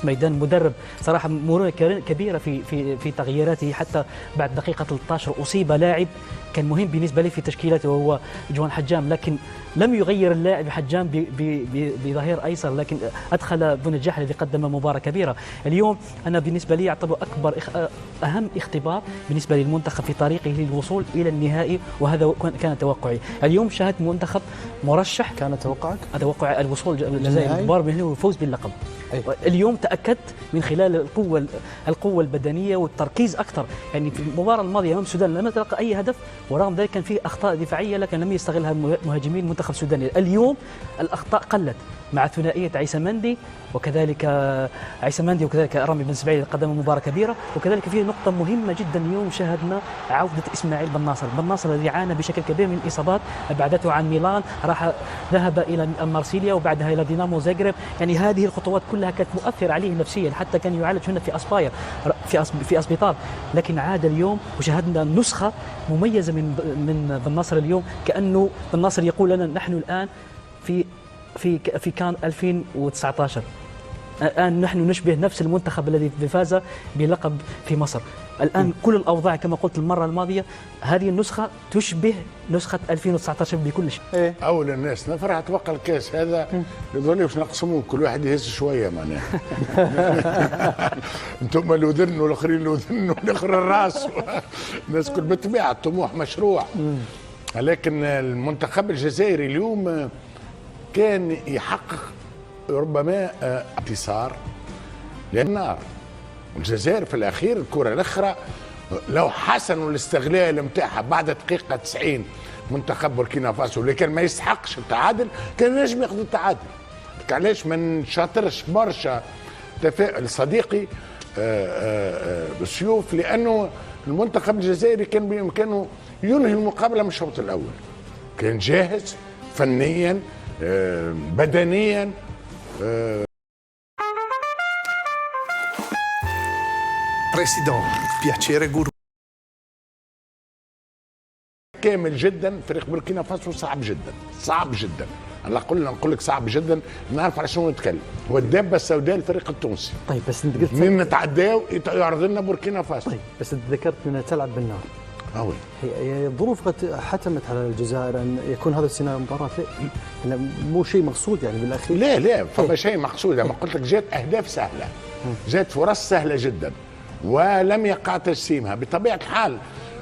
نص ميدان. مدرب صراحه مرونه كبيره في تغييراته، حتى بعد دقيقه 13 اصيب لاعب كان مهم بالنسبه لي في تشكيلته وهو جوان حجام، لكن لم يغير اللاعب حجام بظهير ايسر، لكن ادخل بن النجاح الذي قدم مباراه كبيره. اليوم انا بالنسبه لي اعتبر اهم اختبار بالنسبه للمنتخب في طريقه للوصول الى النهائي، وهذا كان توقعي. اليوم شاهدت منتخب مرشح. كان توقعك؟ اتوقع الوصول الجزائر المباراه من هنا والفوز باللقب. اليوم تاكدت من خلال القوه البدنيه والتركيز اكثر. يعني في المباراه الماضيه امام السودان لم يتلقى اي هدف، ورغم ذلك كان فيه اخطاء دفاعيه لكن لم يستغلها مهاجمين المنتخب السوداني. اليوم الاخطاء قلت مع ثنائيه عيسى وكذلك رامي بن سبعيد قدم مباراه كبيره. وكذلك فيه نقطه مهمه جدا، اليوم شاهدنا عوده اسماعيل بن ناصر الذي عانى بشكل كبير من اصابات ابعدته عن ميلان، ذهب الى مارسيليا وبعدها الى دينامو زاغرب. يعني هذه الخطوات كلها كانت مؤثره عليه نفسيا، حتى كان يعالج هنا في اسبايا في اسبيطار، لكن عاد اليوم وشاهدنا نسخه مميزه من بن ناصر. اليوم كانه بن ناصر يقول لنا نحن الان في كان 2019، الآن نحن نشبه نفس المنتخب الذي فاز بلقب في مصر. الآن كل الأوضاع كما قلت المرة الماضية، هذه النسخة تشبه نسخة 2019 بكل شيء. أول الناس نفرح أتوقع الكاس هذا يظل باش نقسموه، كل واحد يهز شوية معناها. أنتم الأذن والآخرين الأذن والآخر الرأس. الناس كل بالطبيعة الطموح مشروع. لكن المنتخب الجزائري اليوم كان يحقق ربما انتصار للنار. الجزائر في الاخير الكره الاخرى لو حسنوا الاستغلال نتاعها بعد دقيقه 90 منتخب بوركينا فاسو اللي كان ما يستحقش التعادل كان نجم ياخذ التعادل. علاش ما نشاطرش برشا تفاؤل صديقي بالسيوف؟ لانه المنتخب الجزائري كان بامكانه ينهي المقابله من الشوط الاول، كان جاهز فنيا بدنيا. Presidente, piacere guru. كامل جدا. فريق بوركينا فاسو صعب جدا. انا نقول لك صعب جدا، نعرف على شنو نتكلم. هو الدابه السوداء الفريق التونسي. طيب بس انت قلت منين نتعداو يعرض لنا بوركينا فاسو. طيب بس انت ذكرت انها تلعب بالنار. وي. هي الظروف قد حتمت على الجزائر ان يكون هذا السيناريو مباراه، مو شيء مقصود يعني بالاخير. لا فما شيء مقصود. لما قلت لك جات اهداف سهله، جات فرص سهله جدا ولم يقع تجسيمها. بطبيعه الحال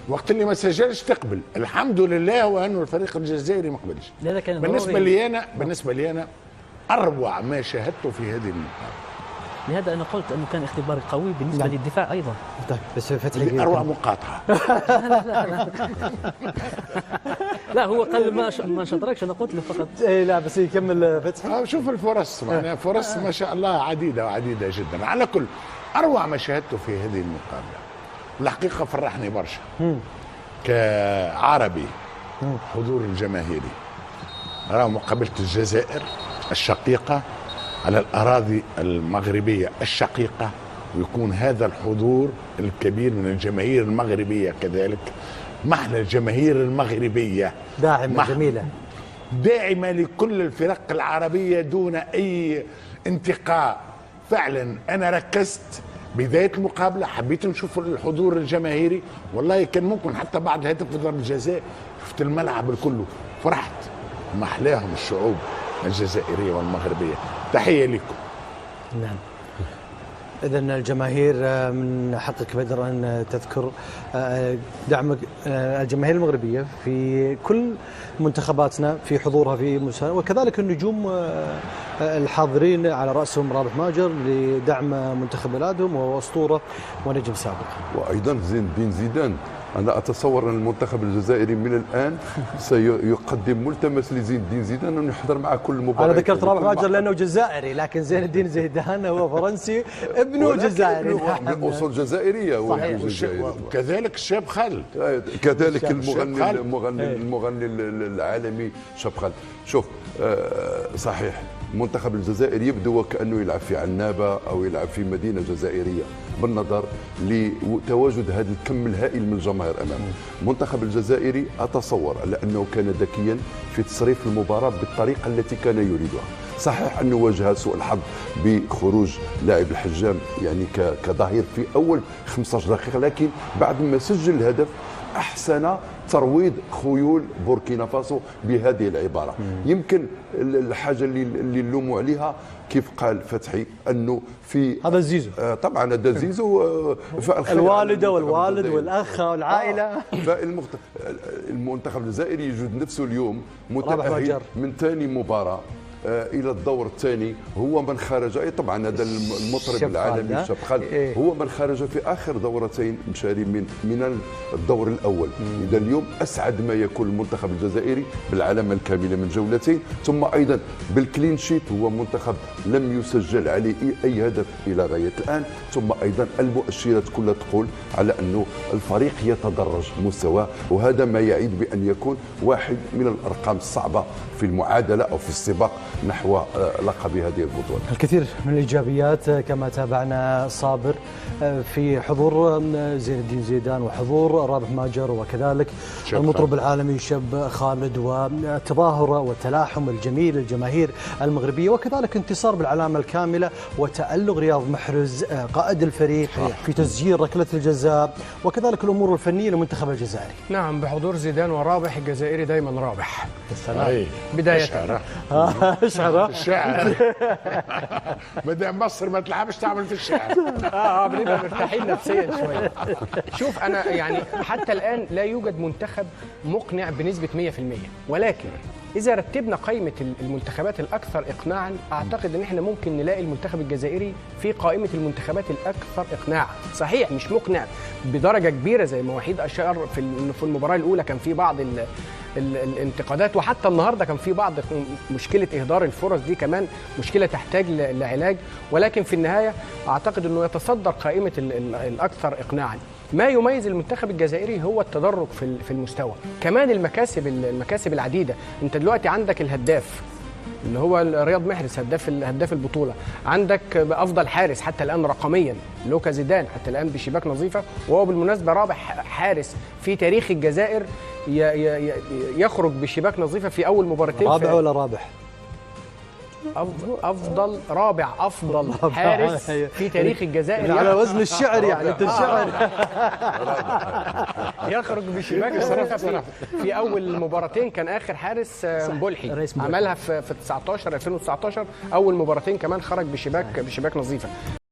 وقت اللي ما سجلش تقبل. الحمد لله وانه الفريق الجزائري ما قبلش. بالنسبه لي انا اروع ما شاهدته في هذه المباراه. لهذا انا قلت انه كان اختبار قوي بالنسبه للدفاع ايضا. طيب بس فتحي اروع مقاطعه. لا هو قال ما شطركش، انا قلت له فقط. لا بس يكمل فتحي. شوف الفرص معناها فرص ما شاء الله عديده جدا. على كل اروع ما شاهدته في هذه المقابله الحقيقه فرحني برشا كعربي. حضور الجماهيري، راه مقابله الجزائر الشقيقه على الأراضي المغربية الشقيقة، ويكون هذا الحضور الكبير من الجماهير المغربية كذلك. محلى الجماهير المغربية داعمة جميلة، داعمة لكل الفرق العربية دون أي انتقاء. فعلا أنا ركزت بداية المقابلة، حبيت نشوف الحضور الجماهيري. والله كان ممكن حتى بعد هدف ضربة الجزاء شفت الملعب الكل، فرحت. محلاهم الشعوب الجزائرية والمغربية. تحية لكم. نعم. إذن الجماهير من حقك بدر أن تذكر دعم الجماهير المغربية في كل منتخباتنا في حضورها في وكذلك النجوم الحاضرين على رأسهم رابح ماجر لدعم منتخب بلادهم وهو أسطورة ونجم سابق. وأيضا زين الدين زيدان. أنا أتصور أن المنتخب الجزائري من الآن سيقدم ملتمس لزين الدين زيدان أن يحضر مع كل مباراة. أنا ذكرت رابح ماجر لأنه جزائري، لكن زين الدين زيدان هو فرنسي ابنه جزائري من أصول جزائرية. وكذلك الشاب خالد، كذلك المغني العالمي شاب خالد. شوف صحيح المنتخب الجزائري يبدو وكأنه يلعب في عنابة أو يلعب في مدينة جزائرية بالنظر لتواجد هذا الكم الهائل من الجماهير أمامه. المنتخب الجزائري أتصور لأنه كان ذكيا في تصريف المباراة بالطريقة التي كان يريدها. صحيح انه واجه سوء الحظ بخروج لاعب الحجام يعني كظهير في اول 15 دقيقه، لكن بعد ما سجل الهدف احسن ترويض خيول بوركينا فاسو بهذه العباره. يمكن الحاجه اللي نلوموا عليها كيف قال فتحي انه في هذا زيزو طبعا هذا زيزو الوالده والوالد والاخ والعائله. المنتخب الجزائري يجد نفسه اليوم متاهل من ثاني مباراه الى الدور الثاني، هو من خرج طبعا هذا المطرب العالمي شبخال هو من خرج في اخر دورتين مشاري من الدور الاول. اذا اليوم اسعد ما يكون المنتخب الجزائري بالعلامه الكامله من جولتين، ثم ايضا بالكلين شيت، هو منتخب لم يسجل عليه اي هدف الى غايه الان، ثم ايضا المؤشرات كلها تقول على انه الفريق يتدرج مستواه، وهذا ما يعيد بان يكون واحد من الارقام الصعبه في المعادله او في السباق نحو لقب هذه البطولة. الكثير من الإيجابيات كما تابعنا صابر في حضور زين الدين زيدان وحضور رابح ماجر وكذلك المطرب العالمي شاب خالد، والتظاهر والتلاحم الجميل للجماهير المغربية، وكذلك انتصار بالعلامة الكاملة وتألق رياض محرز قائد الفريق في تسجيل ركلة الجزاء، وكذلك الأمور الفنية للمنتخب الجزائري. نعم، بحضور زيدان ورابح الجزائري دائما رابح. السلام. بداية الشعر مدام مصر ما تلعبش تعمل في الشعر. بنبقى مرتاحين نفسيا شويه. شوف انا يعني حتى الان لا يوجد منتخب مقنع بنسبه 100%، ولكن إذا رتبنا قائمة المنتخبات الأكثر إقناعاً، أعتقد إن إحنا ممكن نلاقي المنتخب الجزائري في قائمة المنتخبات الأكثر إقناعاً. صحيح مش مقنع بدرجة كبيرة زي ما وحيد أشار في المباراة الأولى، كان في بعض الانتقادات، وحتى النهارده كان في بعض مشكلة إهدار الفرص، دي كمان مشكلة تحتاج لعلاج، ولكن في النهاية أعتقد إنه يتصدر قائمة الأكثر إقناعاً. ما يميز المنتخب الجزائري هو التدرج في المستوى، كمان المكاسب العديدة. انت دلوقتي عندك الهداف اللي هو رياض محرز، هداف البطولة، عندك افضل حارس حتى الان رقميا لوكا زيدان حتى الان بشباك نظيفة، وهو بالمناسبة رابع حارس في تاريخ الجزائر يخرج بشباك نظيفة في اول مباراتين. رابع ولا رابح؟ افضل حارس في تاريخ الجزائر على وزن الشعر، يعني انت الشعر يخرج بشباك نظيفة في اول مباراتين. كان اخر حارس مبولحي عملها في 2019 اول مباراتين كمان خرج بشباك نظيفة.